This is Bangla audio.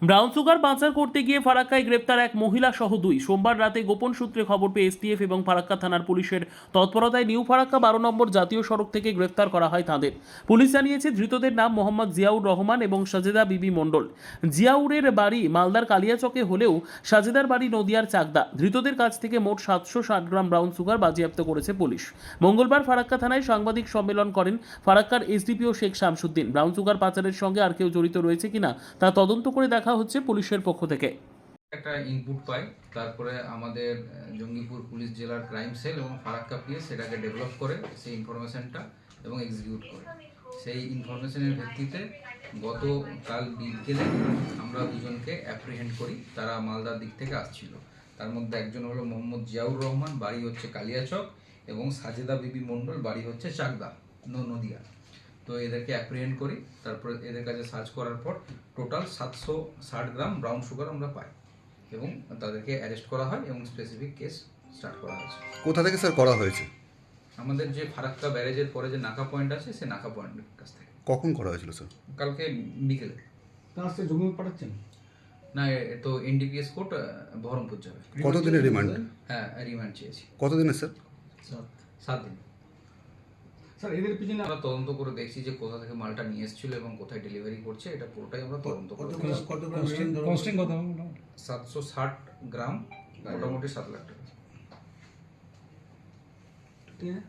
ব্রাউন সুগার পাচার করতে গিয়ে ফারাক্কায় গ্রেপ্তার এক মহিলা সহ দুই। সোমবার রাতে গোপন সূত্রে খবর পেয়ে এসটিএফ এবং ফারাক্কা থানার পুলিশের তৎপরতায় নিউ ফারাক্কা 12 নম্বর জাতীয় সড়ক থেকে গ্রেপ্তার করা হয় তাদের। পুলিশ জানিয়েছে ধৃতদের নাম মোহাম্মদ জিয়াউর রহমান এবং সাজেদা বিবি মণ্ডল। জিয়াউরের বাড়ি মালদার কালিয়াচকে হলেও সাজেদার বাড়ি নদিয়ার চাকদা। ধৃতদের কাছ থেকে মোট 760 গ্রাম ব্রাউন সুগার বাজেয়াপ্ত করেছে পুলিশ। মঙ্গলবার ফারাক্কা থানায় সাংবাদিক সম্মেলন করেন ফারাক্কার SDPO Sheikh Shamsuddin. Brown sugar পাচারের সঙ্গে আর কেউ জড়িত রয়েছে কিনা তা তদন্ত করে দেখা হচ্ছে পুলিশের পক্ষ থেকে। একটা ইনপুট পাই, তারপরে আমাদের জঙ্গিপুর পুলিশ জেলার ক্রাইম সেল এবং ফারাক্কা পিএস সেটাকে ডেভেলপ করে সেই ইনফরমেশনটা এবং এক্সিকিউট করে। সেই ইনফরমেশনের ভিত্তিতে গতকাল বিকেলে আমরা দুজনকে অ্যাপ্রিহেন্ড করি। তারা মালদার দিক থেকে আসছিল। তার মধ্যে একজন হলো মোহাম্মদ জিয়াউর রহমান, বাড়ি হচ্ছে কালিয়াচক, এবং সাজেদা বিবি মণ্ডল, বাড়ি হচ্ছে চাকদা নদিয়া। তো এদেরকে অ্যাপ্রিহেন্ড করি। তারপর এদের কাছে সার্চ করার পর টোটাল 760 গ্রাম ব্রাউন সুগার আমরা পাই এবং তাদেরকে অ্যারেস্ট করা হয় এবং স্পেসিফিক কেস স্টার্ট করা হয়েছে। কোথা থেকে স্যার করা হয়েছে? আমাদের যে ফারাক্কা ব্যারেজের পরে যে নাকা পয়েন্ট আছে, সেই নাকা পয়েন্টের কাছ থেকে। কখন করা হয়েছিল স্যার? কালকে বিকেলে। তার সাথে জঙ্গি পাঠাচ্ছেন? না, এ তো এনডিপিএস কোর্ট বহরমপুর যাবে। কতদিনের রিমান্ড? হ্যাঁ, রিমান্ড চেয়েছি। কতদিনের স্যার? 7 দিন। স্যার এদের পিছনে আমরা তদন্ত করে দেখছি যে কোথা থেকে মালটা নিয়ে এসেছিল এবং কোথায় ডেলিভারি করছে, এটা পুরোটাই আমরা তদন্ত করে দেখছি। কস্টিং কত? 760 গ্রাম, মোটামুটি 7 লাখ টাকা। ঠিক আছে।